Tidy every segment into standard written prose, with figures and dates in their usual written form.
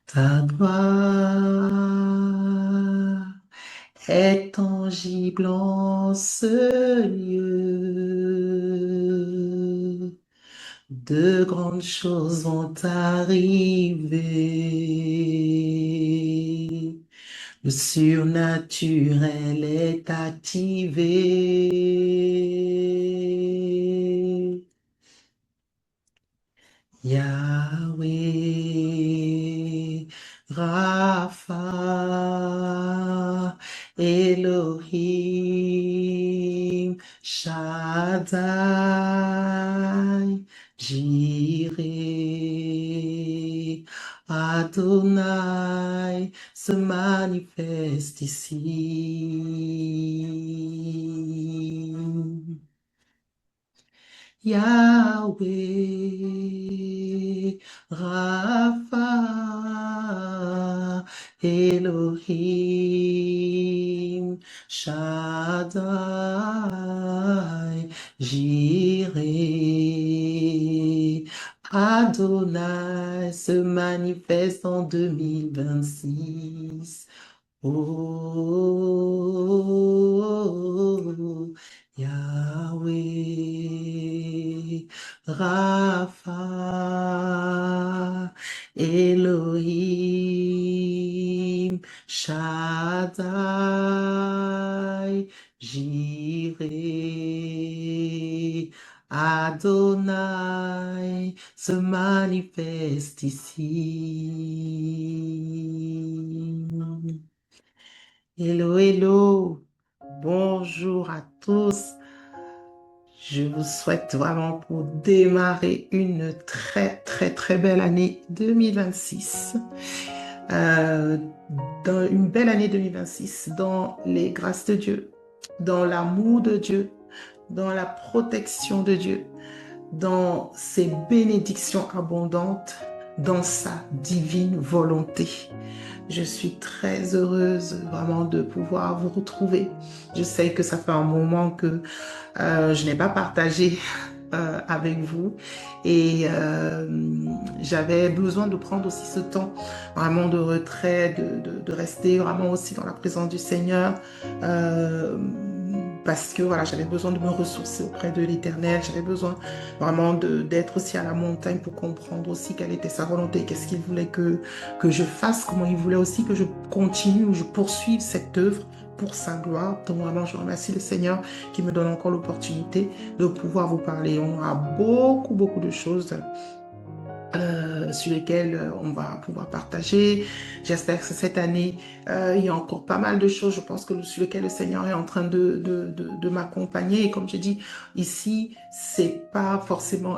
Ta gloire est tangible en ce lieu. De grandes choses vont arriver. Le surnaturel est activé. Yahweh, Rapha, Elohim, Shaddai, Jireh, Adonai se manifeste ici. Yahweh, Rapha, Elohim, Shaddai, Jireh, Adonai se manifeste en 2026. Oh, Yahweh, Rapha, Elohim, Shaddai, Jireh, Adonai se manifeste ici. Hello, hello. Bonjour à tous. Je vous souhaite vraiment pour démarrer une très, très, très belle année 2026. Euh, dans une belle année 2026, dans les grâces de Dieu, dans l'amour de Dieu, dans la protection de Dieu, dans ses bénédictions abondantes, dans sa divine volonté. Je suis très heureuse vraiment de pouvoir vous retrouver. Je sais que ça fait un moment que je n'ai pas partagé avec vous et j'avais besoin de prendre aussi ce temps vraiment de retrait, de rester vraiment aussi dans la présence du Seigneur. euh, Parce que voilà, j'avais besoin de me ressourcer auprès de l'Éternel, j'avais besoin vraiment d'être aussi à la montagne pour comprendre aussi quelle était sa volonté, qu'est-ce qu'il voulait que je fasse, comment il voulait aussi que je continue ou je poursuive cette œuvre pour sa gloire. Donc vraiment, je remercie le Seigneur qui me donne encore l'opportunité de pouvoir vous parler. On aura beaucoup, beaucoup de choses sur lesquels on va pouvoir partager. J'espère que cette année, il y a encore pas mal de choses, je pense, sur lesquelles le Seigneur est en train de m'accompagner. Et comme je dis, ici, c'est pas forcément,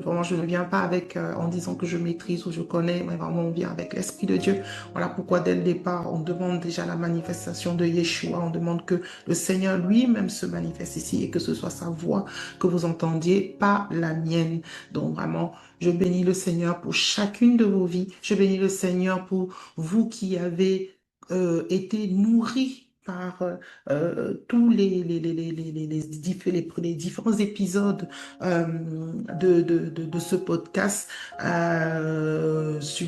vraiment, je ne viens pas avec, en disant que je maîtrise ou je connais, mais vraiment, on vient avec l'Esprit de Dieu. Voilà pourquoi, dès le départ, on demande déjà la manifestation de Yeshua. On demande que le Seigneur lui-même se manifeste ici et que ce soit sa voix que vous entendiez, pas la mienne. Donc, vraiment, je bénis le Seigneur pour chacune de vos vies. Je bénis le Seigneur pour vous qui avez été nourris par tous les différents épisodes de ce podcast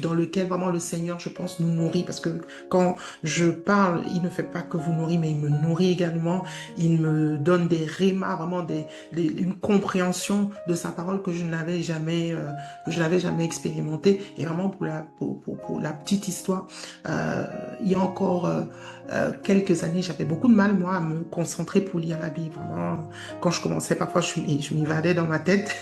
dans lequel vraiment le Seigneur, je pense, nous nourrit. Parce que quand je parle, il ne fait pas que vous nourrir, mais il me nourrit également. Il me donne des rémas, vraiment une compréhension de sa parole que je n'avais jamais expérimenté. Et vraiment, pour la petite histoire, il y a encore quelques années, j'avais beaucoup de mal, moi, à me concentrer pour lire la Bible. Vraiment, quand je commençais, parfois, je m'évadais dans ma tête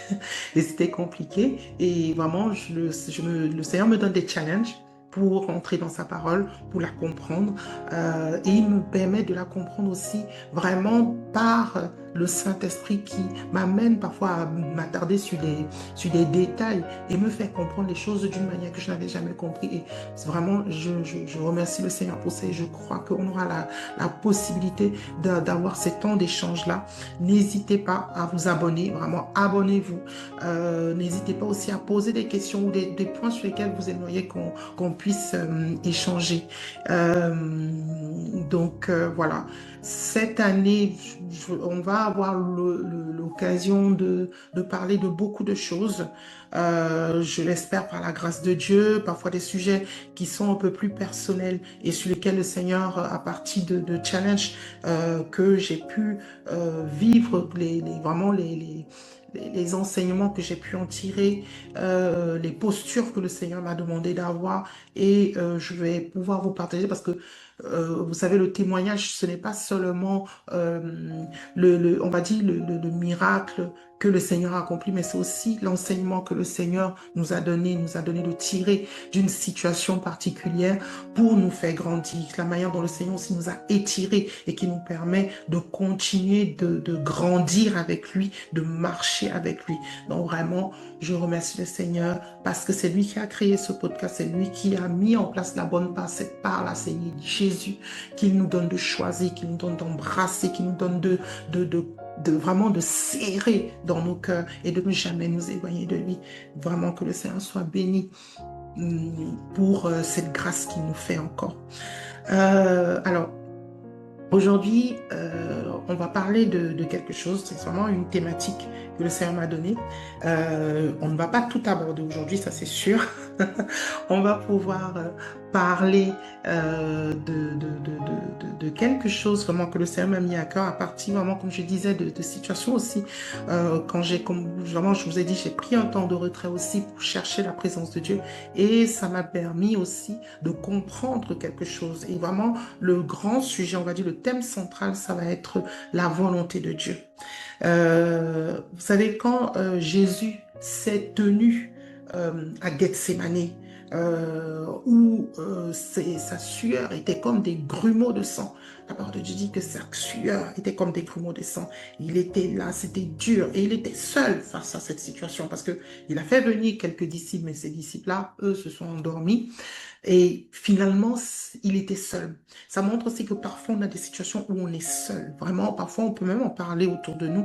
et c'était compliqué. Et vraiment, le Seigneur me donne des challenges pour rentrer dans sa parole, pour la comprendre. Et il me permet de la comprendre aussi vraiment par le Saint-Esprit qui m'amène parfois à m'attarder sur des détails et me fait comprendre les choses d'une manière que je n'avais jamais compris. Et c'est vraiment, je remercie le Seigneur pour ça et je crois qu'on aura la possibilité d'avoir ces temps d'échange-là. N'hésitez pas à vous abonner, vraiment abonnez-vous. N'hésitez pas aussi à poser des questions ou des points sur lesquels vous aimeriez qu'on puisse échanger. Donc voilà. cette année, on va avoir l'occasion de parler de beaucoup de choses. Je l'espère par la grâce de Dieu, parfois des sujets qui sont un peu plus personnels et sur lesquels le Seigneur, à partir de challenges que j'ai pu vivre, vraiment les enseignements que j'ai pu en tirer, les postures que le Seigneur m'a demandé d'avoir et je vais pouvoir vous partager parce que vous savez, le témoignage, ce n'est pas seulement, on va dire, le miracle que le Seigneur a accompli, mais c'est aussi l'enseignement que le Seigneur nous a donné de tirer d'une situation particulière pour nous faire grandir. La manière dont le Seigneur aussi nous a étirés et qui nous permet de continuer de grandir avec lui, de marcher avec lui. Donc vraiment, je remercie le Seigneur parce que c'est lui qui a créé ce podcast, c'est lui qui a mis en place la bonne part, cette part-là, c'est Jésus, qu'il nous donne de choisir, qu'il nous donne d'embrasser, qu'il nous donne vraiment de serrer dans nos cœurs et de ne jamais nous éloigner de lui. Vraiment que le Seigneur soit béni pour cette grâce qu'il nous fait encore. Alors, aujourd'hui, on va parler de quelque chose, c'est vraiment une thématique que le Seigneur m'a donnée. On ne va pas tout aborder aujourd'hui, ça c'est sûr. On va pouvoir parler de quelque chose vraiment que le Seigneur m'a mis à cœur à partir vraiment, comme je disais, de situations aussi. Vraiment, je vous ai dit, j'ai pris un temps de retrait aussi pour chercher la présence de Dieu et ça m'a permis aussi de comprendre quelque chose. Et vraiment, le grand sujet, on va dire, le thème central, ça va être la volonté de Dieu. Vous savez, quand Jésus s'est tenu à Gethsémani, où sa sueur était comme des grumeaux de sang. La parole de Dieu dit que sa sueur était comme des grumeaux de sang. Il était là, c'était dur, et il était seul face à cette situation, parce que il a fait venir quelques disciples, mais ces disciples-là, eux, se sont endormis. Et finalement, il était seul. Ça montre aussi que parfois, on a des situations où on est seul. Vraiment, parfois, on peut même en parler autour de nous,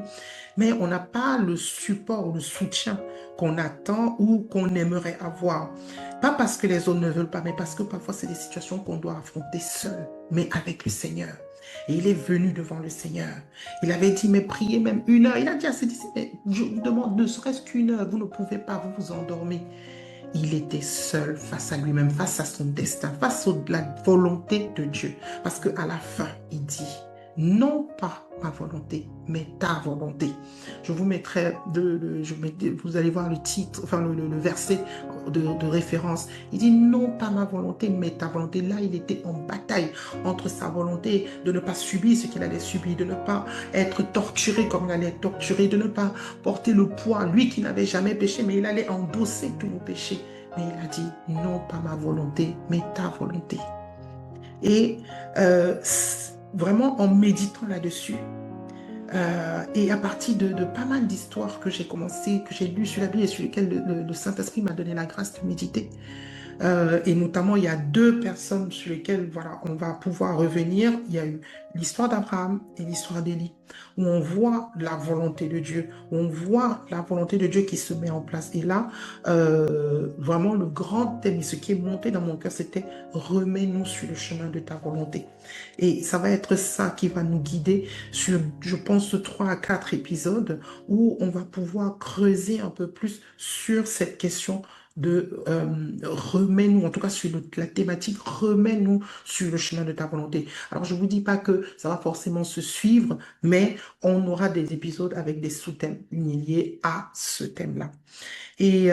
mais on n'a pas le support ou le soutien qu'on attend ou qu'on aimerait avoir. Pas parce que les autres ne veulent pas, mais parce que parfois, c'est des situations qu'on doit affronter seul, mais avec le Seigneur. Et il est venu devant le Seigneur. Il avait dit, mais priez même 1 heure. Il a dit à ses disciples, mais je vous demande ne serait-ce qu'1 heure, vous ne pouvez pas, vous vous endormez. Il était seul face à lui-même, face à son destin, face à la volonté de Dieu. Parce qu'à la fin, il dit, non pas ma volonté, mais ta volonté. Je vous mettrai, vous allez voir le titre, enfin le verset de référence. Il dit, non pas ma volonté, mais ta volonté. Là, il était en bataille entre sa volonté de ne pas subir ce qu'il allait subir, de ne pas être torturé comme il allait être torturé, de ne pas porter le poids, lui qui n'avait jamais péché, mais il allait endosser tous nos péchés. Mais il a dit, non pas ma volonté, mais ta volonté. Et vraiment en méditant là-dessus, et à partir de pas mal d'histoires que j'ai commencé, que j'ai lues sur la Bible et sur lesquelles le Saint-Esprit m'a donné la grâce de méditer, et notamment, il y a 2 personnes sur lesquelles voilà, on va pouvoir revenir. Il y a eu l'histoire d'Abraham et l'histoire d'Élie, où on voit la volonté de Dieu, où on voit la volonté de Dieu qui se met en place. Et là, vraiment, le grand thème, et ce qui est monté dans mon cœur, c'était remets-nous sur le chemin de ta volonté. Et ça va être ça qui va nous guider sur, je pense, 3 à 4 épisodes où on va pouvoir creuser un peu plus sur cette question de remets-nous, en tout cas sur la thématique, remets-nous sur le chemin de ta volonté. Alors, je ne vous dis pas que ça va forcément se suivre, mais on aura des épisodes avec des sous-thèmes liés à ce thème-là. Et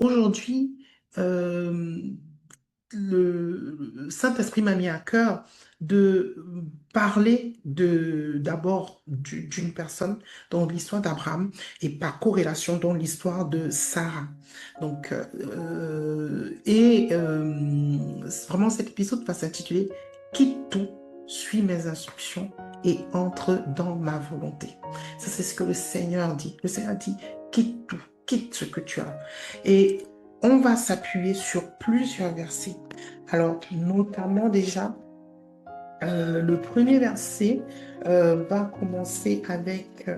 aujourd'hui, le Saint-Esprit m'a mis à cœur de parler d'abord d'une personne dans l'histoire d'Abraham et par corrélation dans l'histoire de Sarah. Donc, vraiment cet épisode va s'intituler Quitte tout, suis mes instructions et entre dans ma volonté. Ça, c'est ce que le Seigneur dit. Le Seigneur dit, quitte tout, quitte ce que tu as. Et on va s'appuyer sur plusieurs versets. Alors, notamment déjà, le premier verset va commencer avec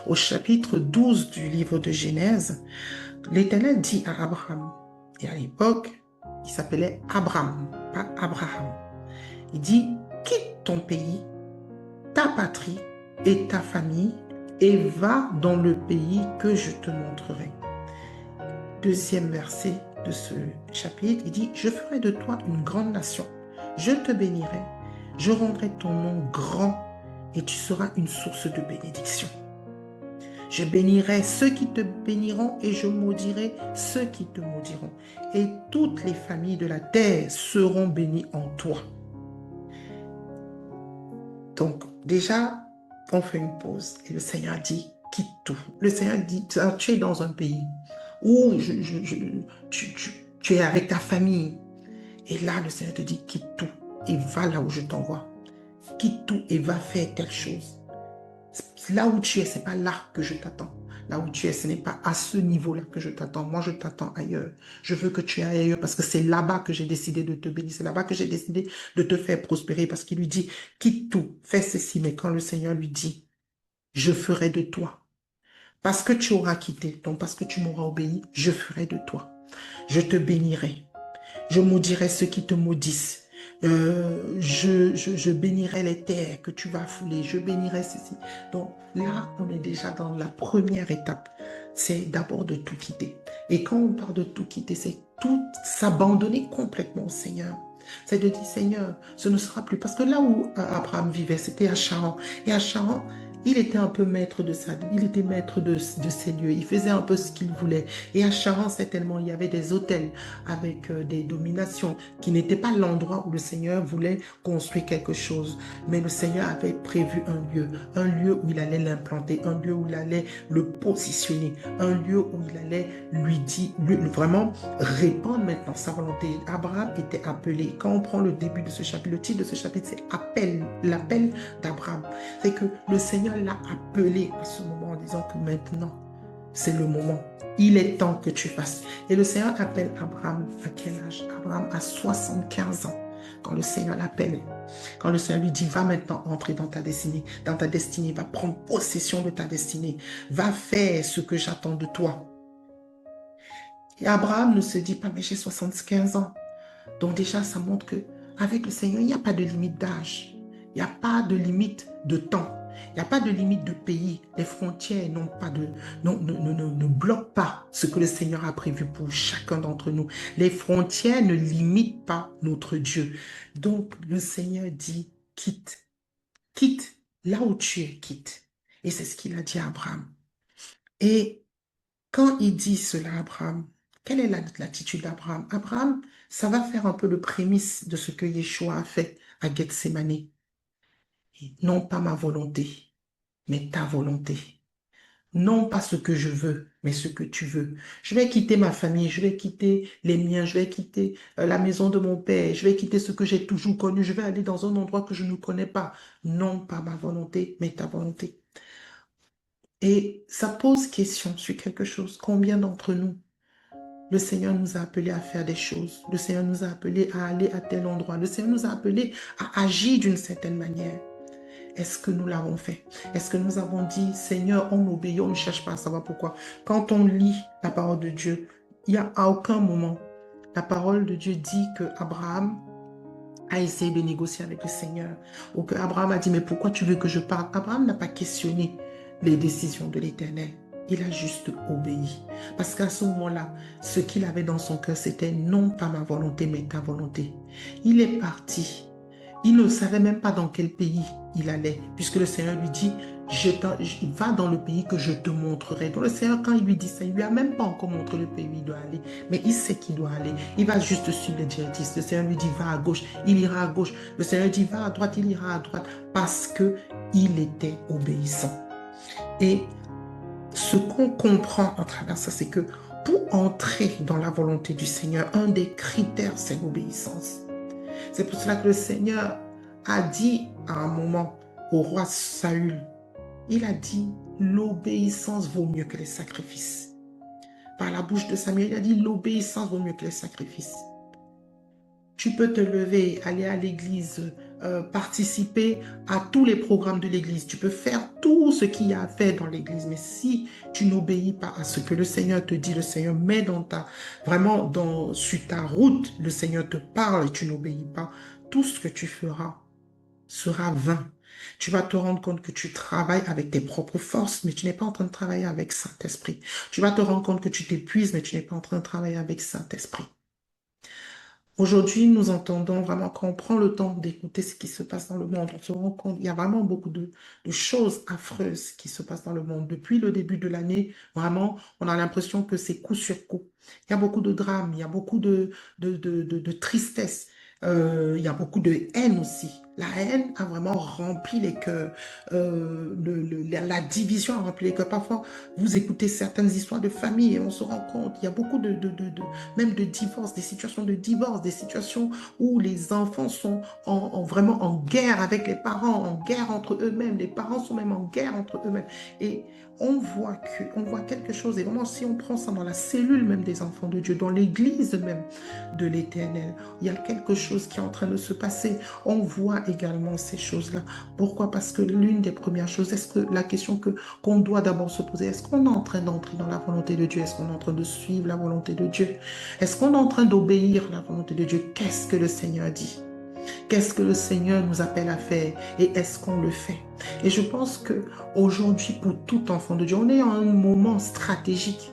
au chapitre 12 du livre de Genèse. L'Éternel dit à Abraham, et à l'époque, il s'appelait Abram. pas Abraham. Il dit, quitte ton pays, ta patrie et ta famille et va dans le pays que je te montrerai. Deuxième verset de ce chapitre, il dit, je ferai de toi une grande nation. Je te bénirai, je rendrai ton nom grand et tu seras une source de bénédiction. Je bénirai ceux qui te béniront et je maudirai ceux qui te maudiront. Et toutes les familles de la terre seront bénies en toi. Donc, déjà, on fait une pause et le Seigneur dit, quitte tout. Le Seigneur dit, tu es dans un pays où tu es avec ta famille. Et là, le Seigneur te dit, quitte tout et va là où je t'envoie. Quitte tout et va faire telle chose. Là où tu es, ce n'est pas là que je t'attends. Là où tu es, ce n'est pas à ce niveau-là que je t'attends. Moi, je t'attends ailleurs. Je veux que tu ailles ailleurs parce que c'est là-bas que j'ai décidé de te bénir. C'est là-bas que j'ai décidé de te faire prospérer parce qu'il lui dit, quitte tout, fais ceci. Mais quand le Seigneur lui dit, je ferai de toi. Parce que tu auras quitté, donc parce que tu m'auras obéi, je ferai de toi. Je te bénirai. Je maudirai ceux qui te maudissent. Je bénirai les terres que tu vas fouler. Je bénirai ceci. Donc là, on est déjà dans la première étape. C'est d'abord de tout quitter. Et quand on parle de tout quitter, c'est tout s'abandonner complètement au Seigneur. C'est de dire, Seigneur, ce ne sera plus. Parce que là où Abraham vivait, c'était à Charan. Et à Charan, il était un peu maître de ça. Il était maître de ses lieux. Il faisait un peu ce qu'il voulait. Et à Charan, certainement, il y avait des hôtels avec des dominations qui n'étaient pas l'endroit où le Seigneur voulait construire quelque chose. Mais le Seigneur avait prévu un lieu où il allait l'implanter, un lieu où il allait le positionner, un lieu où il allait lui dire, vraiment répandre maintenant sa volonté. Abraham était appelé. Quand on prend le début de ce chapitre, le titre de ce chapitre, c'est appel, l'appel d'Abraham. C'est que le Seigneur l'a appelé à ce moment en disant que maintenant, c'est le moment. Il est temps que tu fasses. Et le Seigneur appelle Abraham à quel âge? Abraham a 75 ans. Quand le Seigneur l'appelle, quand le Seigneur lui dit, va maintenant entrer dans ta destinée, va prendre possession de ta destinée, va faire ce que j'attends de toi. Et Abraham ne se dit pas, mais j'ai 75 ans. Donc déjà, ça montre que avec le Seigneur, il n'y a pas de limite d'âge. Il n'y a pas de limite de temps. Il n'y a pas de limite de pays. Les frontières ne bloquent pas ce que le Seigneur a prévu pour chacun d'entre nous. Les frontières ne limitent pas notre Dieu. Donc, le Seigneur dit, quitte. Quitte là où tu es, quitte. Et c'est ce qu'il a dit à Abraham. Et quand il dit cela à Abraham, quelle est l'attitude d'Abraham? Abraham, ça va faire un peu le prémisse de ce que Yeshua a fait à Gethsémani. Non pas ma volonté, mais ta volonté. Non pas ce que je veux, mais ce que tu veux. Je vais quitter ma famille, je vais quitter les miens, je vais quitter la maison de mon père, je vais quitter ce que j'ai toujours connu, je vais aller dans un endroit que je ne connais pas. Non pas ma volonté, mais ta volonté. Et ça pose question sur quelque chose. Combien d'entre nous, le Seigneur nous a appelés à faire des choses. Le Seigneur nous a appelés à aller à tel endroit. Le Seigneur nous a appelés à agir d'une certaine manière. Est-ce que nous l'avons fait? Est-ce que nous avons dit, Seigneur, on obéit, on ne cherche pas à savoir pourquoi? Quand on lit la parole de Dieu, il n'y a à aucun moment, la parole de Dieu dit que Abraham a essayé de négocier avec le Seigneur. Ou que Abraham a dit, mais pourquoi tu veux que je parte? Abraham n'a pas questionné les décisions de l'Éternel. Il a juste obéi. Parce qu'à ce moment-là, ce qu'il avait dans son cœur, c'était non pas ma volonté, mais ta volonté. Il est parti. Il ne savait même pas dans quel pays il allait, puisque le Seigneur lui dit, va dans le pays que je te montrerai. Donc le Seigneur, quand il lui dit ça, il lui a même pas encore montré le pays où il doit aller, mais il sait qu'il doit aller. Il va juste suivre les directives. Le Seigneur lui dit, va à gauche, il ira à gauche. Le Seigneur dit, va à droite, il ira à droite, parce que il était obéissant. Et ce qu'on comprend en travers ça, c'est que pour entrer dans la volonté du Seigneur, un des critères, c'est l'obéissance. C'est pour cela que le Seigneur a dit à un moment au roi Saül, il a dit, l'obéissance vaut mieux que les sacrifices. Par la bouche de Samuel, il a dit, l'obéissance vaut mieux que les sacrifices. Tu peux te lever, aller à l'église participer à tous les programmes de l'Église. Tu peux faire tout ce qu'il y a à faire dans l'Église. Mais si tu n'obéis pas à ce que le Seigneur te dit, le Seigneur met vraiment sur ta route, le Seigneur te parle et tu n'obéis pas, tout ce que tu feras sera vain. Tu vas te rendre compte que tu travailles avec tes propres forces, mais tu n'es pas en train de travailler avec Saint-Esprit. Tu vas te rendre compte que tu t'épuises, mais tu n'es pas en train de travailler avec Saint-Esprit. Aujourd'hui, nous entendons vraiment, quand on prend le temps d'écouter ce qui se passe dans le monde, on se rend compte qu'il y a vraiment beaucoup de choses affreuses qui se passent dans le monde. Depuis le début de l'année, vraiment, on a l'impression que c'est coup sur coup. Il y a beaucoup de drames, il y a beaucoup de tristesse, il y a beaucoup de haine aussi. La haine a vraiment rempli les cœurs. La division a rempli les cœurs. Parfois, vous écoutez certaines histoires de famille et on se rend compte, il y a beaucoup même de divorce, des situations de divorce, des situations où les enfants sont vraiment en guerre avec les parents, en guerre entre eux-mêmes. Les parents sont même en guerre entre eux-mêmes. Et on voit quelque chose. Et vraiment, si on prend ça dans la cellule même des enfants de Dieu, dans l'église même de l'Éternel, il y a quelque chose qui est en train de se passer. On voit également ces choses-là. Pourquoi? Parce que l'une des premières choses, est-ce que la question qu'on doit d'abord se poser, est-ce qu'on est en train d'entrer dans la volonté de Dieu? Est-ce qu'on est en train de suivre la volonté de Dieu? Est-ce qu'on est en train d'obéir à la volonté de Dieu? Qu'est-ce que le Seigneur dit? Qu'est-ce que le Seigneur nous appelle à faire? Et est-ce qu'on le fait? Et je pense que aujourd'hui, pour tout enfant de Dieu, on est en un moment stratégique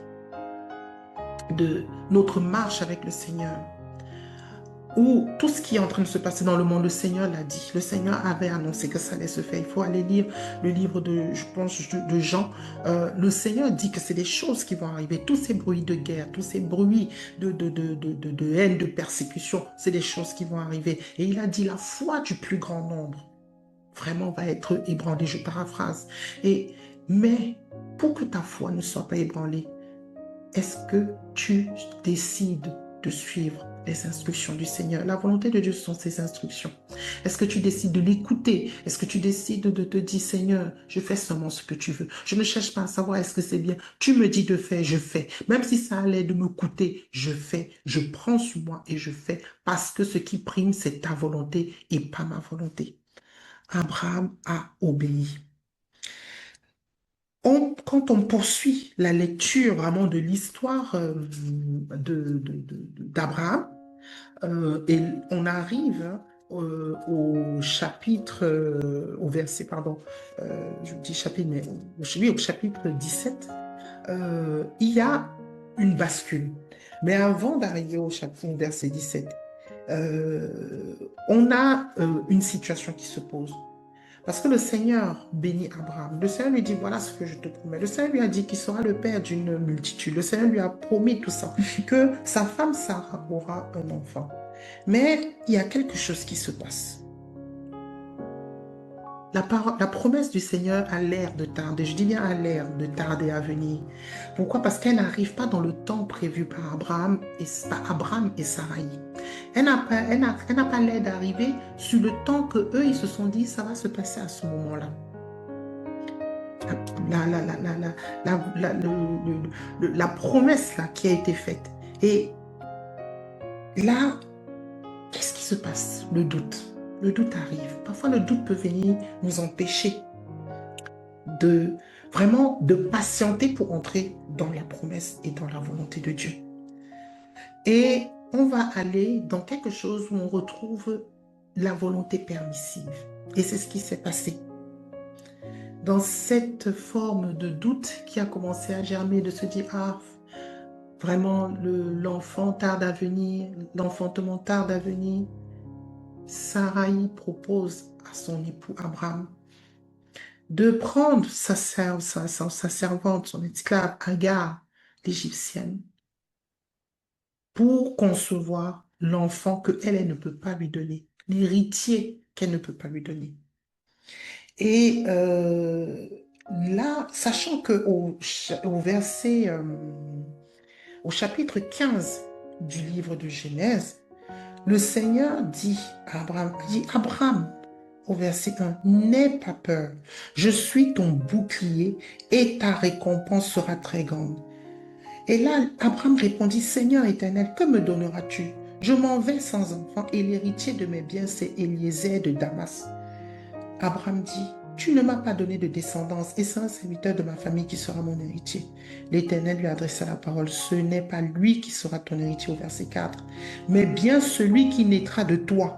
de notre marche avec le Seigneur, où tout ce qui est en train de se passer dans le monde, le Seigneur l'a dit. Le Seigneur avait annoncé que ça allait se faire. Il faut aller lire le livre je pense, de Jean. Le Seigneur dit que c'est des choses qui vont arriver. Tous ces bruits de guerre, tous ces bruits de haine, de persécution, c'est des choses qui vont arriver. Et il a dit, la foi du plus grand nombre vraiment va être ébranlée. Je paraphrase. Mais pour que ta foi ne soit pas ébranlée, est-ce que tu décides de suivre les instructions du Seigneur? La volonté de Dieu ce sont ses instructions. Est-ce que tu décides de l'écouter? Est-ce que tu décides de te dire, Seigneur, je fais seulement ce que tu veux. Je ne cherche pas à savoir est-ce que c'est bien. Tu me dis de faire, je fais. Même si ça allait de me coûter, je fais. Je prends sur moi et je fais parce que ce qui prime, c'est ta volonté et pas ma volonté. Abraham a obéi. Quand on poursuit la lecture vraiment de l'histoire d'Abraham, et on arrive au chapitre, au verset, pardon, je dis chapitre, mais oui, au chapitre 17, il y a une bascule. Mais avant d'arriver au verset 17, on a une situation qui se pose. Parce que le Seigneur bénit Abraham. Le Seigneur lui dit, voilà ce que je te promets. Le Seigneur lui a dit qu'il sera le père d'une multitude. Le Seigneur lui a promis tout ça, que sa femme Sarah aura un enfant. Mais il y a quelque chose qui se passe. La promesse du Seigneur a l'air de tarder. Je dis bien a l'air de tarder à venir. Pourquoi? Parce qu'elle n'arrive pas dans le temps prévu par Abraham et Sarai. Elle n'a pas l'air d'arriver sur le temps que eux ils se sont dit, ça va se passer à ce moment-là. La promesse là qui a été faite. Et là, qu'est-ce qui se passe? Le doute. Le doute arrive. Parfois, le doute peut venir nous empêcher de vraiment de patienter pour entrer dans la promesse et dans la volonté de Dieu. Et on va aller dans quelque chose où on retrouve la volonté permissive. Et c'est ce qui s'est passé. Dans cette forme de doute qui a commencé à germer, de se dire, ah, vraiment, l'enfant tarde à venir, l'enfantement tarde à venir, Sarai propose à son époux Abraham de prendre sa servante, son esclave Agar, l'Égyptienne, pour concevoir l'enfant qu'elle ne peut pas lui donner, l'héritier qu'elle ne peut pas lui donner. Et là, sachant qu'au au chapitre 15 du livre de Genèse, le Seigneur dit à Abraham, Abraham, au verset 1, n'aie pas peur, je suis ton bouclier et ta récompense sera très grande. Et là, Abraham répondit, Seigneur éternel, que me donneras-tu? Je m'en vais sans enfant et l'héritier de mes biens, c'est Eliezer de Damas. Abraham dit, tu ne m'as pas donné de descendance et c'est un serviteur de ma famille qui sera mon héritier. L'Éternel lui adressa la parole, ce n'est pas lui qui sera ton héritier au verset 4, mais bien celui qui naîtra de toi.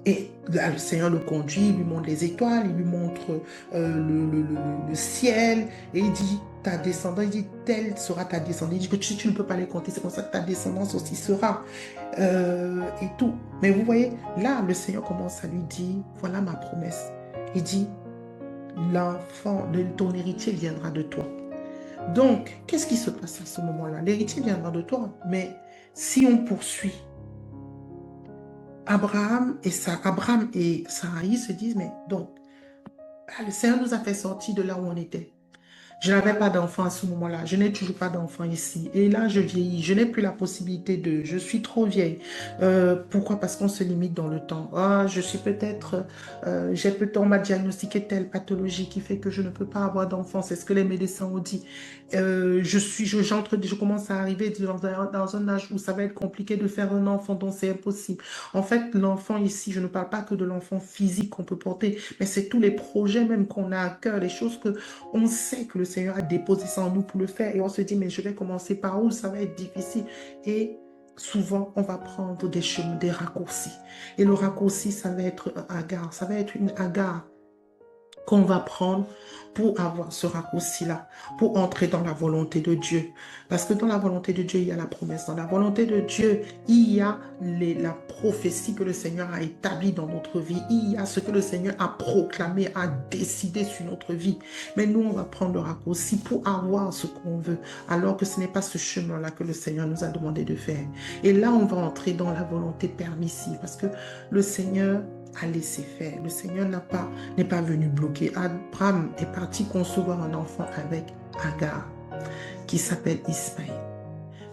Et là, le Seigneur le conduit, il lui montre les étoiles, il lui montre le ciel, et il dit, ta descendance, il dit, telle sera ta descendance. Il dit que tu ne peux pas les compter, c'est comme ça que ta descendance aussi sera. Et tout. Mais vous voyez, là, le Seigneur commence à lui dire, voilà ma promesse. Il dit, l'enfant, ton héritier viendra de toi. Donc, qu'est-ce qui se passe à ce moment-là? L'héritier viendra de toi, mais si on poursuit, Abraham et Sarai se disent, mais donc, le Seigneur nous a fait sortir de là où on était. Je n'avais pas d'enfant à ce moment-là. Je n'ai toujours pas d'enfant ici. Et là, je vieillis. Je n'ai plus la possibilité de... Je suis trop vieille. Pourquoi? Parce qu'on se limite dans le temps. Ah, je suis peut-être... on m'a diagnostiqué telle pathologie qui fait que je ne peux pas avoir d'enfant. C'est ce que les médecins ont dit. Je commence à arriver dans un âge où ça va être compliqué de faire un enfant, donc c'est impossible. En fait, l'enfant ici, je ne parle pas que de l'enfant physique qu'on peut porter, mais c'est tous les projets même qu'on a à cœur, les choses que on sait que le Seigneur a déposé ça en nous pour le faire et on se dit, mais je vais commencer par où? Ça va être difficile. Et souvent, on va prendre des chemins, des raccourcis. Et le raccourci, ça va être un hagard, ça va être une hagard qu'on va prendre pour avoir ce raccourci-là, pour entrer dans la volonté de Dieu. Parce que dans la volonté de Dieu, il y a la promesse. Dans la volonté de Dieu, il y a la prophétie que le Seigneur a établie dans notre vie. Il y a ce que le Seigneur a proclamé, a décidé sur notre vie. Mais nous, on va prendre le raccourci pour avoir ce qu'on veut, alors que ce n'est pas ce chemin-là que le Seigneur nous a demandé de faire. Et là, on va entrer dans la volonté permissive, parce que le Seigneur a laissé faire. Le Seigneur n'est pas venu bloquer. Abraham est parti concevoir un enfant avec Agar, qui s'appelle Ismaël.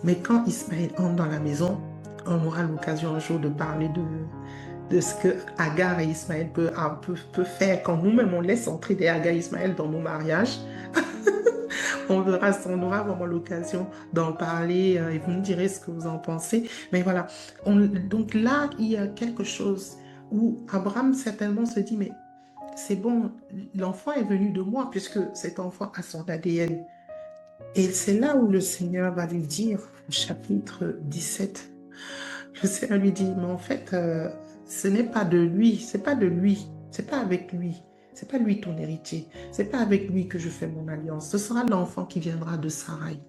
Mais quand Ismaël entre dans la maison, on aura l'occasion un jour de parler de ce que Agar et Ismaël peuvent faire quand nous-mêmes on laisse entrer des Agar et Ismaël dans nos mariages. On aura vraiment l'occasion d'en parler et vous me direz ce que vous en pensez. Mais voilà, donc là, il y a quelque chose où Abraham certainement se dit, mais c'est bon, l'enfant est venu de moi puisque cet enfant a son ADN. Et c'est là où le Seigneur va lui dire, au chapitre 17, le Seigneur lui dit, mais en fait, ce n'est pas de lui, c'est pas de lui, c'est pas avec lui. C'est pas lui ton héritier. C'est pas avec lui que je fais mon alliance. Ce sera l'enfant qui viendra de Sarai.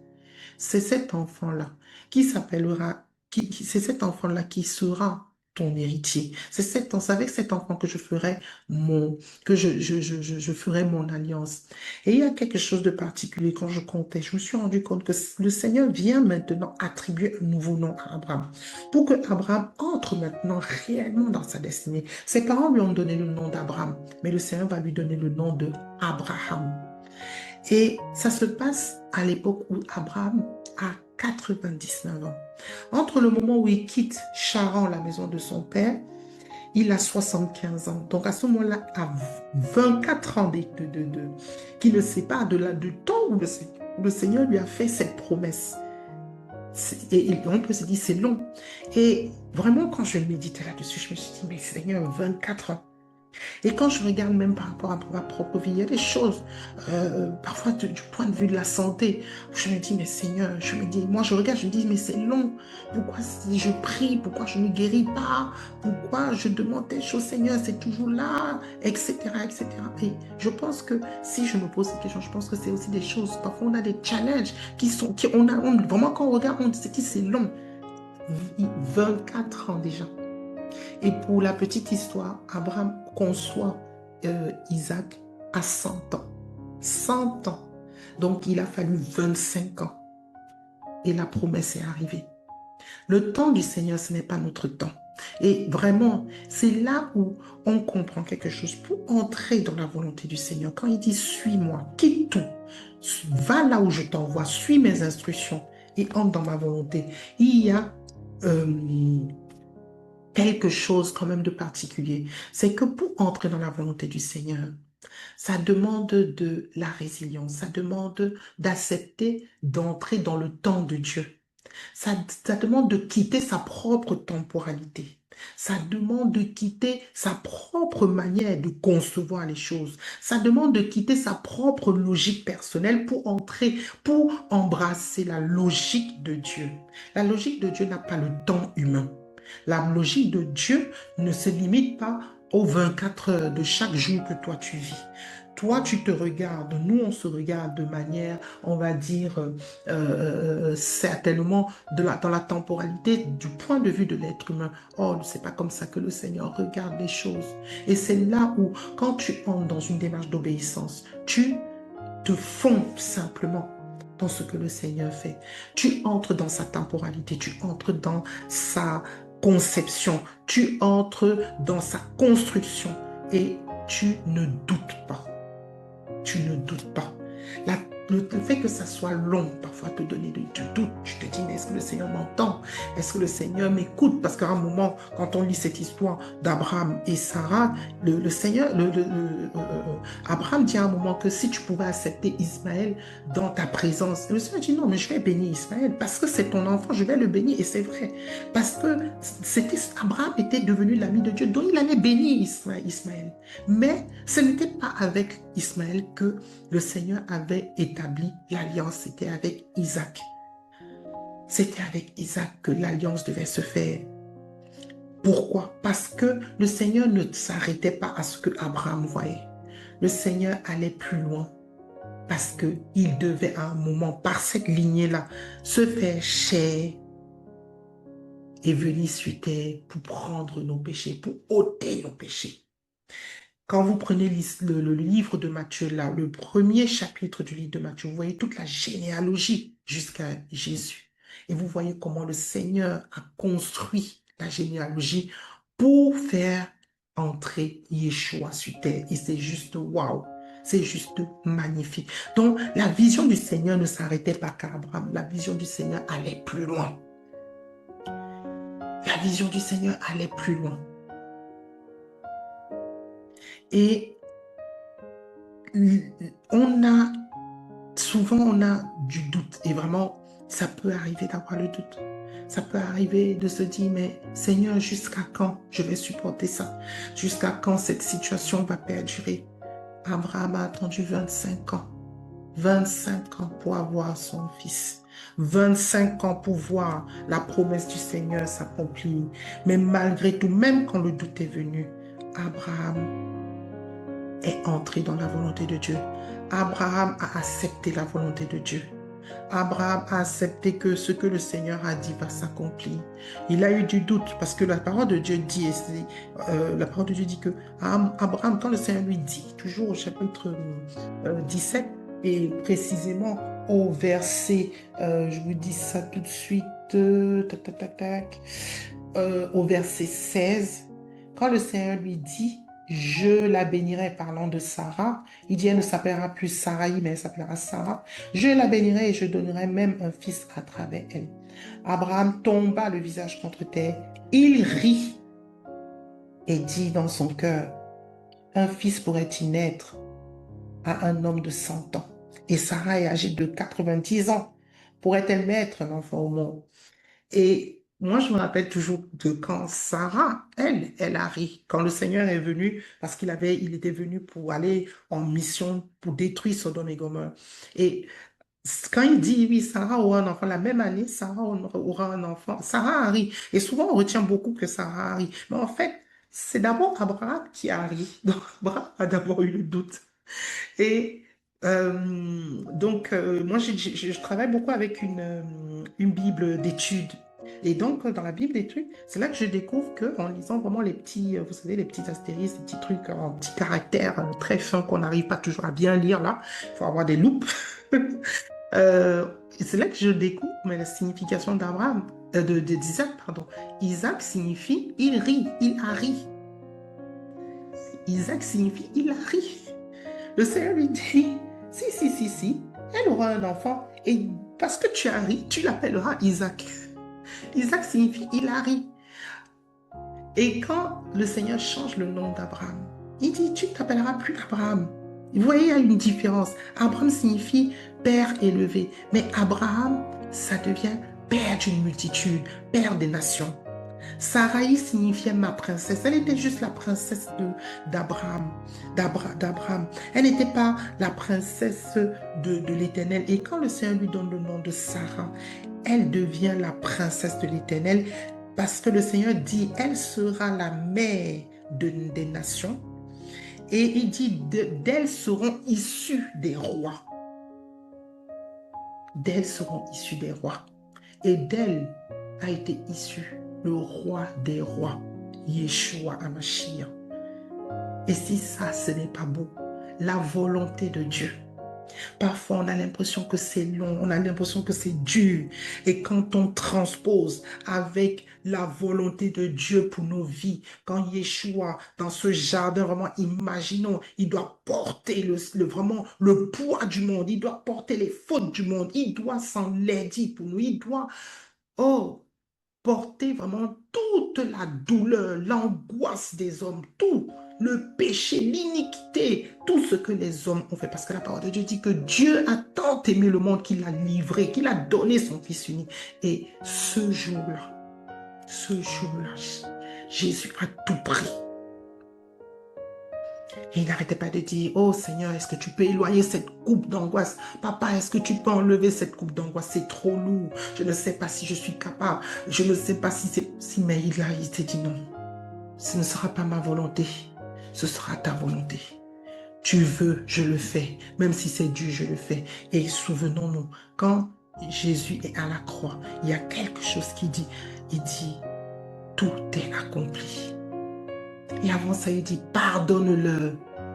C'est cet enfant-là qui s'appellera, c'est cet enfant-là qui sera ton héritier. C'est avec cet enfant que je ferai je ferai mon alliance. Et il y a quelque chose de particulier quand je comptais. Je me suis rendu compte que le Seigneur vient maintenant attribuer un nouveau nom à Abraham. Pour que Abraham entre maintenant réellement dans sa destinée. Ses parents lui ont donné le nom d'Abraham, mais le Seigneur va lui donner le nom de Abraham. Et ça se passe à l'époque où Abraham a 99 ans. Entre le moment où il quitte Charan, la maison de son père, il a 75 ans. Donc à ce moment-là, à 24 ans qui le sépare du temps où le Seigneur lui a fait cette promesse. Et on peut se dire, c'est long. Et vraiment, quand je méditais là-dessus, je me suis dit, mais Seigneur, 24 ans. Et quand je regarde même par rapport à ma propre vie, il y a des choses, parfois du point de vue de la santé, où je me dis, mais Seigneur, moi je regarde, je me dis, mais c'est long. Pourquoi si je prie, pourquoi je ne guéris pas, pourquoi je demande des choses, Seigneur, c'est toujours là, etc., etc. Et je pense que si je me pose ces questions, je pense que c'est aussi des choses, parfois on a des challenges vraiment quand on regarde, on se dit, c'est long. 24 ans déjà. Et pour la petite histoire, Abraham conçoit Isaac à 100 ans. 100 ans. Donc, il a fallu 25 ans. Et la promesse est arrivée. Le temps du Seigneur, ce n'est pas notre temps. Et vraiment, c'est là où on comprend quelque chose. Pour entrer dans la volonté du Seigneur, quand il dit « Suis-moi, quitte tout, va là où je t'envoie, suis mes instructions et entre dans ma volonté », il y a quelque chose quand même de particulier. C'est que pour entrer dans la volonté du Seigneur, ça demande de la résilience, ça demande d'accepter d'entrer dans le temps de Dieu. Ça demande de quitter sa propre temporalité. Ça demande de quitter sa propre manière de concevoir les choses. Ça demande de quitter sa propre logique personnelle pour entrer, pour embrasser la logique de Dieu. La logique de Dieu n'a pas le temps humain. La logique de Dieu ne se limite pas aux 24 heures de chaque jour que toi tu vis. Toi, tu te regardes, nous, on se regarde de manière, on va dire, certainement dans la temporalité du point de vue de l'être humain. Oh, c'est pas comme ça que le Seigneur regarde les choses. Et c'est là où, quand tu entres dans une démarche d'obéissance, tu te fonds simplement dans ce que le Seigneur fait. Tu entres dans sa temporalité, tu entres dans sa conception, tu entres dans sa construction et tu ne doutes pas. Tu ne doutes pas. La- le fait que ça soit long, parfois te donner du doute. Tu te dis, mais est-ce que le Seigneur m'entend? Est-ce que le Seigneur m'écoute? Parce qu'à un moment, quand on lit cette histoire d'Abraham et Sarah, le Seigneur, Abraham dit à un moment que si tu pouvais accepter Ismaël dans ta présence, le Seigneur dit non, mais je vais bénir Ismaël parce que c'est ton enfant, je vais le bénir. Et c'est vrai. Parce que Abraham était devenu l'ami de Dieu, donc il allait bénir Ismaël. Mais ce n'était pas avec Ismaël que le Seigneur avait établi l'alliance, c'était avec Isaac. C'était avec Isaac que l'alliance devait se faire. Pourquoi? Parce que le Seigneur ne s'arrêtait pas à ce que Abraham voyait. Le Seigneur allait plus loin parce qu'il devait à un moment, par cette lignée-là, se faire chair et venir sur terre pour prendre nos péchés, pour ôter nos péchés. Quand vous prenez le livre de Matthieu, là, le premier chapitre du livre de Matthieu, vous voyez toute la généalogie jusqu'à Jésus. Et vous voyez comment le Seigneur a construit la généalogie pour faire entrer Yeshua sur terre. Et c'est juste waouh, c'est juste magnifique. Donc, la vision du Seigneur ne s'arrêtait pas qu'à Abraham. La vision du Seigneur allait plus loin. La vision du Seigneur allait plus loin. Et souvent on a du doute et vraiment ça peut arriver d'avoir le doute. Ça peut arriver de se dire mais Seigneur, jusqu'à quand je vais supporter ça? Jusqu'à quand cette situation va perdurer? Abraham a attendu 25 ans. 25 ans pour avoir son fils. 25 ans pour voir la promesse du Seigneur s'accomplir. Mais malgré tout, même quand le doute est venu, Abraham est entré dans la volonté de Dieu. Abraham a accepté la volonté de Dieu. Abraham a accepté que ce que le Seigneur a dit va s'accomplir. Il a eu du doute parce que la parole de Dieu dit, la parole de Dieu dit que Abraham, quand le Seigneur lui dit, toujours au chapitre 17, et précisément au verset, je vous dis ça tout de suite, au verset 16, quand le Seigneur lui dit, je la bénirai, parlant de Sarah. Il dit, elle ne s'appellera plus Sarai, mais elle s'appellera Sarah. Je la bénirai et je donnerai même un fils à travers elle. Abraham tomba le visage contre terre. Il rit et dit dans son cœur, un fils pourrait-il naître à un homme de 100 ans? Et Sarah est âgée de 90 ans. Pourrait-elle mettre un enfant au monde? Et moi, je me rappelle toujours de quand Sarah, elle a ri. Quand le Seigneur est venu, parce il était venu pour aller en mission pour détruire Sodome et Gomorrhe. Et quand il dit, oui, Sarah aura un enfant, la même année, Sarah aura un enfant. Sarah a ri. Et souvent, on retient beaucoup que Sarah a ri. Mais en fait, c'est d'abord Abraham qui a ri. Donc, Abraham a d'abord eu le doute. Et moi, je travaille beaucoup avec une Bible d'études. Et donc, dans la Bible d'études, c'est là que je découvre qu'en lisant vraiment les petits, vous savez, les petits astérisques, les petits trucs en petits caractères très fins qu'on n'arrive pas toujours à bien lire là, il faut avoir des loupes. Et c'est là que je découvre mais la signification d'Abraham, d'Isaac, pardon. Isaac signifie il rit, il a ri. Isaac signifie il a ri. Le Seigneur lui dit, si, elle aura un enfant et parce que tu as ri, tu l'appelleras Isaac. Isaac signifie il a ri. Et quand le Seigneur change le nom d'Abraham, il dit, tu ne t'appelleras plus Abraham. Vous voyez, il y a une différence. Abraham signifie père élevé, mais Abraham, ça devient père d'une multitude, père des nations. Sarai signifiait ma princesse. Elle était juste la princesse d'Abraham. D'Abraham. Elle n'était pas la princesse de l'Éternel. Et quand le Seigneur lui donne le nom de Sarah, elle devient la princesse de l'Éternel parce que le Seigneur dit, elle sera la mère des nations. Et il dit, d'elle seront issus des rois. D'elle seront issus des rois. Et d'elle a été issu le roi des rois, Yeshua HaMashiach. Et si ça, ce n'est pas beau, la volonté de Dieu. Parfois, on a l'impression que c'est long, on a l'impression que c'est dur. Et quand on transpose avec la volonté de Dieu pour nos vies, quand Yeshua, dans ce jardin, vraiment, imaginons, il doit porter vraiment le poids du monde, il doit porter les fautes du monde, il doit s'en laidir pour nous, il doit, oh, porter vraiment toute la douleur, l'angoisse des hommes, tout le péché, l'iniquité, tout ce que les hommes ont fait. Parce que la parole de Dieu dit que Dieu a tant aimé le monde qu'il l'a livré, qu'il a donné son Fils unique. Et ce jour-là, Jésus a tout pris. Et il n'arrêtait pas de dire, oh Seigneur, est-ce que tu peux éloigner cette coupe d'angoisse? Papa, est-ce que tu peux enlever cette coupe d'angoisse? C'est trop lourd. Je ne sais pas si je suis capable. Je ne sais pas si c'est... Mais il s'est dit non. Ce ne sera pas ma volonté. Ce sera ta volonté. Tu veux, je le fais. Même si c'est dur, je le fais. Et souvenons-nous, quand Jésus est à la croix, il y a quelque chose qui dit. Il dit, tout est accompli. Et avant ça, il dit, pardonne-leur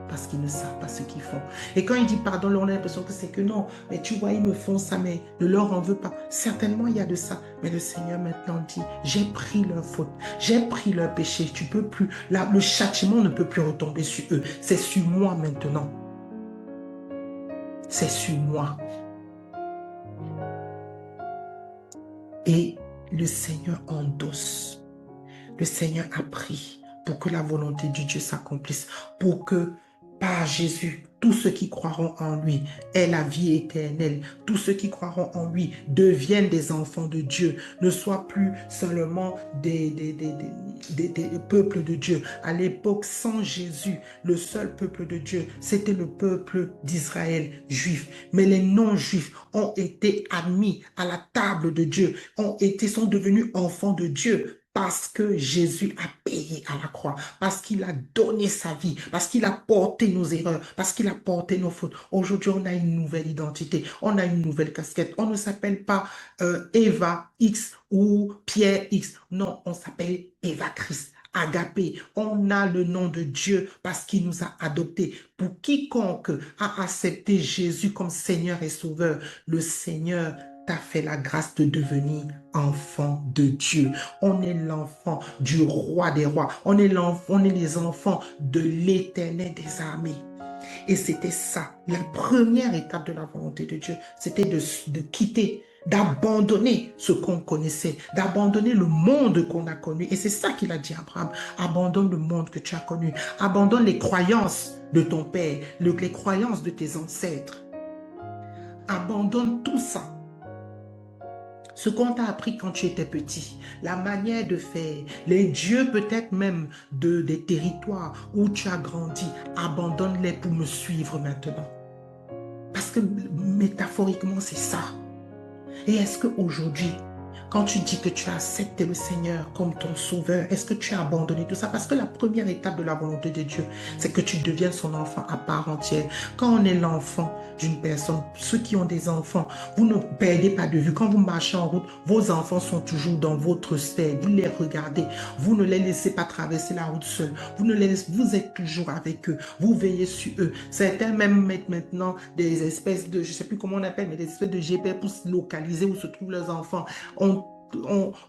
parce qu'ils ne savent pas ce qu'ils font. Et quand il dit pardonne-leur, on a l'impression que c'est que non, mais tu vois, ils me font ça, mais ne leur en veux pas. Certainement, il y a de ça. Mais le Seigneur maintenant dit, j'ai pris leur faute, j'ai pris leur péché. Tu peux plus, là, le châtiment ne peut plus retomber sur eux. C'est sur moi maintenant. C'est sur moi. Et le Seigneur endosse. Le Seigneur a pris pour que la volonté de Dieu s'accomplisse, pour que par Jésus, tous ceux qui croiront en lui aient la vie éternelle. Tous ceux qui croiront en lui deviennent des enfants de Dieu, ne soient plus seulement des peuples de Dieu. À l'époque, sans Jésus, le seul peuple de Dieu, c'était le peuple d'Israël juif. Mais les non-juifs ont été admis à la table de Dieu, sont devenus enfants de Dieu. Parce que Jésus a payé à la croix, parce qu'il a donné sa vie, parce qu'il a porté nos erreurs, parce qu'il a porté nos fautes. Aujourd'hui, on a une nouvelle identité, on a une nouvelle casquette. On ne s'appelle pas Eva X ou Pierre X. Non, on s'appelle Eva Christ. Agapé, on a le nom de Dieu parce qu'il nous a adoptés. Pour quiconque a accepté Jésus comme Seigneur et Sauveur, le Seigneur t'a fait la grâce de devenir enfant de Dieu. On est l'enfant du roi des rois. On est les enfants de l'Éternel des armées. Et c'était ça, la première étape de la volonté de Dieu, c'était de quitter, d'abandonner ce qu'on connaissait, d'abandonner le monde qu'on a connu. Et c'est ça qu'il a dit à Abraham, abandonne le monde que tu as connu, abandonne les croyances de ton père, les croyances de tes ancêtres. Abandonne tout ça. Ce qu'on t'a appris quand tu étais petit, la manière de faire, les dieux peut-être même des territoires où tu as grandi, abandonne-les pour me suivre maintenant. Parce que métaphoriquement, c'est ça. Et est-ce qu'aujourd'hui, quand tu dis que tu as accepté le Seigneur comme ton sauveur, est-ce que tu as abandonné tout ça? Parce que la première étape de la volonté de Dieu, c'est que tu deviennes son enfant à part entière. Quand on est l'enfant d'une personne, ceux qui ont des enfants, vous ne perdez pas de vue. Quand vous marchez en route, vos enfants sont toujours dans votre sphère. Vous les regardez. Vous ne les laissez pas traverser la route seuls. Vous êtes toujours avec eux. Vous veillez sur eux. Certains même mettent maintenant des espèces de, je ne sais plus comment on appelle, mais des espèces de GPS pour se localiser où se trouvent leurs enfants.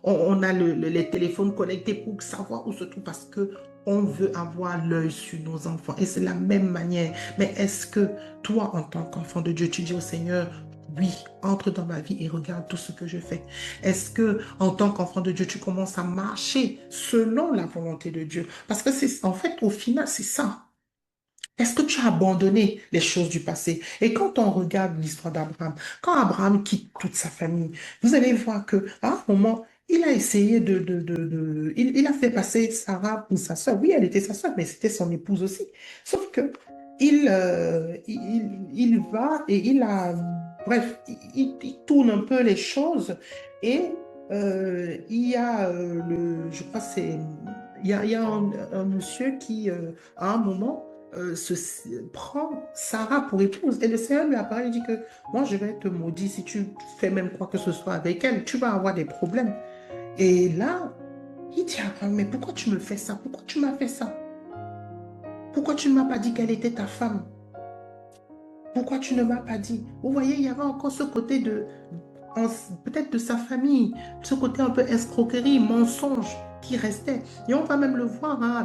On a les téléphones connectés pour savoir où se trouve parce que on veut avoir l'œil sur nos enfants. Et c'est la même manière. Mais est-ce que toi, en tant qu'enfant de Dieu, tu dis au Seigneur, oui, entre dans ma vie et regarde tout ce que je fais. Est-ce que, en tant qu'enfant de Dieu, tu commences à marcher selon la volonté de Dieu? Parce que c'est, en fait, au final, c'est ça. Est-ce que tu as abandonné les choses du passé? Et quand on regarde l'histoire d'Abraham, quand Abraham quitte toute sa famille, vous allez voir que à un moment, il a essayé il a fait passer Sarah pour sa sœur. Oui, elle était sa sœur, mais c'était son épouse aussi. Sauf que il va et bref, il tourne un peu les choses et il y a je crois que il y a un monsieur qui, à un moment, prend Sarah pour épouse. Et le Seigneur lui apparaît et dit que moi, je vais te maudire si tu fais même quoi que ce soit avec elle. Tu vas avoir des problèmes. Et là, il dit à Abraham, mais pourquoi tu me fais ça? Pourquoi tu m'as fait ça? Pourquoi tu ne m'as pas dit qu'elle était ta femme? Pourquoi tu ne m'as pas dit? Vous voyez, il y avait encore ce côté peut-être de sa famille, ce côté un peu escroquerie, mensonge qui restait. Et on va même le voir hein,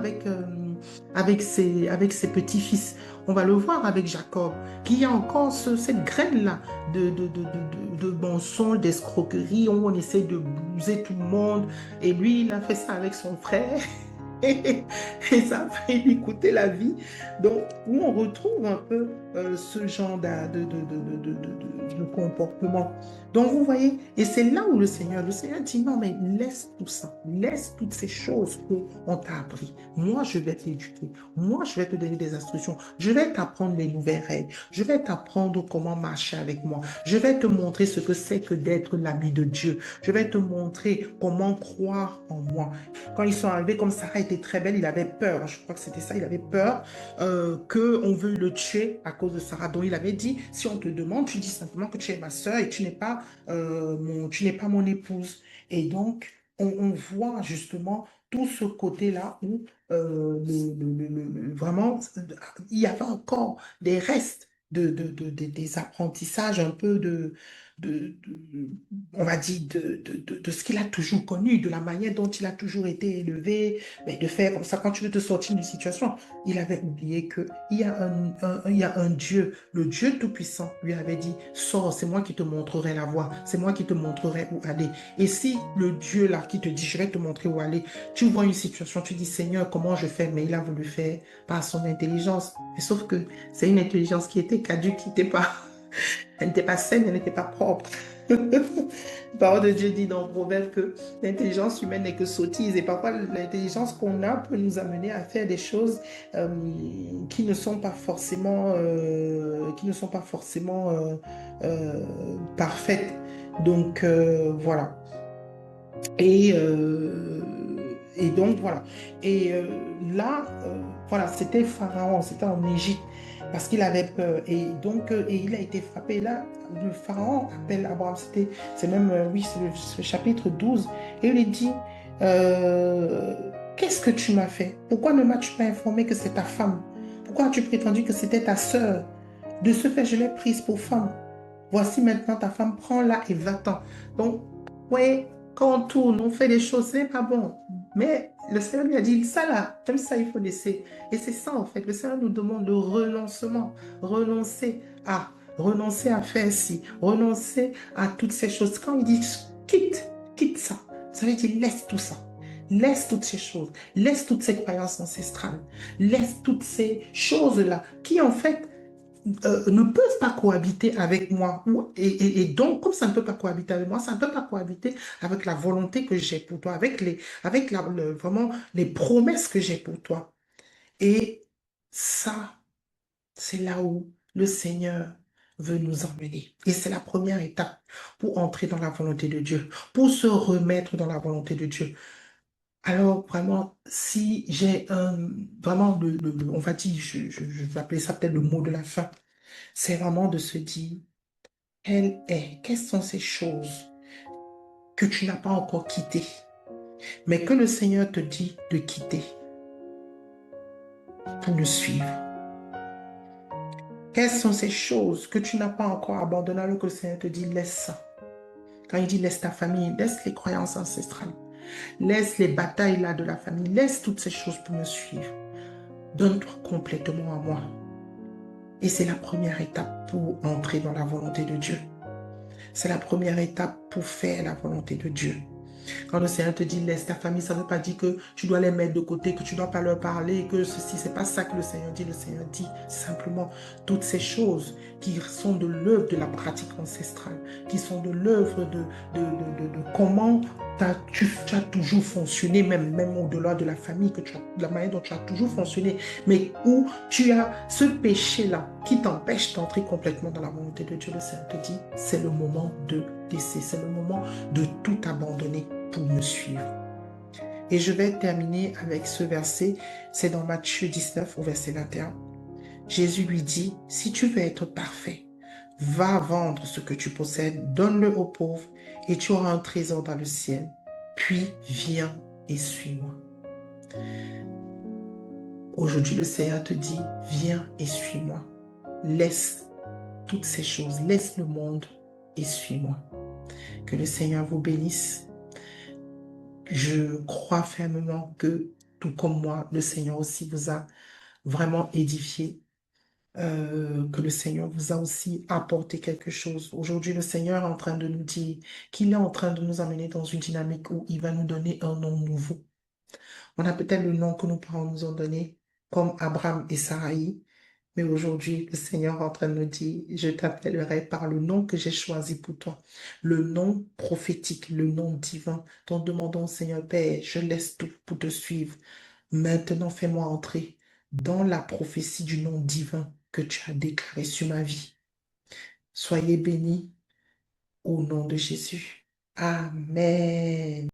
avec ses petits-fils. On va le voir avec Jacob, qu'il y a encore cette graine-là de mensonge, d'escroquerie, où on essaie de blouser tout le monde. Et lui, il a fait ça avec son frère. Et ça a failli lui coûter la vie. Donc, où on retrouve un peu ce genre de comportement. Donc, vous voyez, et c'est là où le Seigneur dit, non, mais laisse tout ça, laisse toutes ces choses qu'on t'a appris. Moi, je vais t'éduquer. Moi, je vais te donner des instructions. Je vais t'apprendre les nouvelles règles. Je vais t'apprendre comment marcher avec moi. Je vais te montrer ce que c'est que d'être l'ami de Dieu. Je vais te montrer comment croire en moi. Quand ils sont arrivés, comme Sarah était très belle, il avait peur. Je crois que c'était ça, il avait peur qu'on veuille le tuer à cause de Sarah. Donc il avait dit, si on te demande, tu dis simplement que tu es ma sœur et tu n'es pas mon épouse. Et donc, on voit justement tout ce côté-là où vraiment, il y avait encore des restes des apprentissages un peu on va dire, de ce qu'il a toujours connu, de la manière dont il a toujours été élevé, mais de faire comme ça, quand tu veux te sortir d'une situation, il avait oublié qu'il y a il y a un Dieu, le Dieu Tout-Puissant lui avait dit, sors, c'est moi qui te montrerai la voie, c'est moi qui te montrerai où aller. Et si le Dieu là qui te dit, je vais te montrer où aller, tu vois une situation, tu dis, Seigneur, comment je fais? Mais il a voulu faire par son intelligence. Mais sauf que c'est une intelligence qui était caduque, qui n'était pas, elle n'était pas saine, elle n'était pas propre. La parole de Dieu dit dans Proverbe que l'intelligence humaine n'est que sottise et parfois l'intelligence qu'on a peut nous amener à faire des choses qui ne sont pas forcément, euh, parfaites. Donc voilà. Et, euh, et donc, voilà. Et là, voilà, c'était Pharaon, c'était en Égypte, parce qu'il avait peur. Et donc, et il a été frappé. Et là, le Pharaon appelle Abraham, c'est même, oui, c'est le chapitre 12. Et il lui dit, qu'est-ce que tu m'as fait? Pourquoi ne m'as-tu pas informé que c'est ta femme? Pourquoi as-tu prétendu que c'était ta sœur? De ce fait, je l'ai prise pour femme. Voici maintenant ta femme, prends-la et va-t'en. Donc, ouais, quand on tourne, on fait des choses, ce n'est pas bon. Mais le Seigneur lui a dit, ça là, comme ça, il faut laisser. Et c'est ça, en fait. Le Seigneur nous demande le renoncement. Renoncer à, renoncer à faire ci, renoncer à toutes ces choses. Quand il dit, quitte ça, ça veut dire, laisse tout ça. Laisse toutes ces choses, laisse toutes ces croyances ancestrales, laisse toutes ces choses-là qui, en fait, ne peuvent pas cohabiter avec moi. Et donc, comme ça ne peut pas cohabiter avec moi, ça ne peut pas cohabiter avec la volonté que j'ai pour toi, avec vraiment les promesses que j'ai pour toi. Et ça, c'est là où le Seigneur veut nous emmener. Et c'est la première étape pour entrer dans la volonté de Dieu, pour se remettre dans la volonté de Dieu. Alors, vraiment, si j'ai vraiment, on va dire, je vais appeler ça peut-être le mot de la fin, c'est vraiment de se dire, quelles sont ces choses que tu n'as pas encore quittées, mais que le Seigneur te dit de quitter pour le suivre? Quelles sont ces choses que tu n'as pas encore abandonnées alors que le Seigneur te dit laisse ça? Quand il dit laisse ta famille, laisse les croyances ancestrales, laisse les batailles là de la famille, laisse toutes ces choses pour me suivre. Donne-toi complètement à moi. Et c'est la première étape pour entrer dans la volonté de Dieu. C'est la première étape pour faire la volonté de Dieu. Quand le Seigneur te dit laisse ta famille, ça ne veut pas dire que tu dois les mettre de côté, que tu ne dois pas leur parler, que ceci, c'est pas ça que le Seigneur dit. Le Seigneur dit simplement toutes ces choses qui sont de l'œuvre de la pratique ancestrale, qui sont de l'œuvre de comment tu as toujours fonctionné, même au-delà de la famille, de la manière dont tu as toujours fonctionné, mais où tu as ce péché-là qui t'empêche d'entrer complètement dans la volonté de Dieu. Le Seigneur te dit, c'est le moment de laisser, c'est le moment de tout abandonner pour me suivre. Et je vais terminer avec ce verset, c'est dans Matthieu 19 au verset 21. Jésus lui dit, si tu veux être parfait, va vendre ce que tu possèdes, donne-le aux pauvres et tu auras un trésor dans le ciel. Puis viens et suis-moi. Aujourd'hui, le Seigneur te dit, viens et suis-moi. Laisse toutes ces choses, laisse le monde et suis-moi. Que le Seigneur vous bénisse. Je crois fermement que, tout comme moi, le Seigneur aussi vous a vraiment édifié, que le Seigneur vous a aussi apporté quelque chose. Aujourd'hui, le Seigneur est en train de nous dire qu'il est en train de nous amener dans une dynamique où il va nous donner un nom nouveau. On a peut-être le nom que nos parents nous ont donné, comme Abraham et Sarai, mais aujourd'hui, le Seigneur est en train de nous dire, je t'appellerai par le nom que j'ai choisi pour toi, le nom prophétique, le nom divin. Donc demandons au Seigneur, Père, je laisse tout pour te suivre. Maintenant, fais-moi entrer dans la prophétie du nom divin que tu as déclaré sur ma vie. Soyez bénis au nom de Jésus. Amen.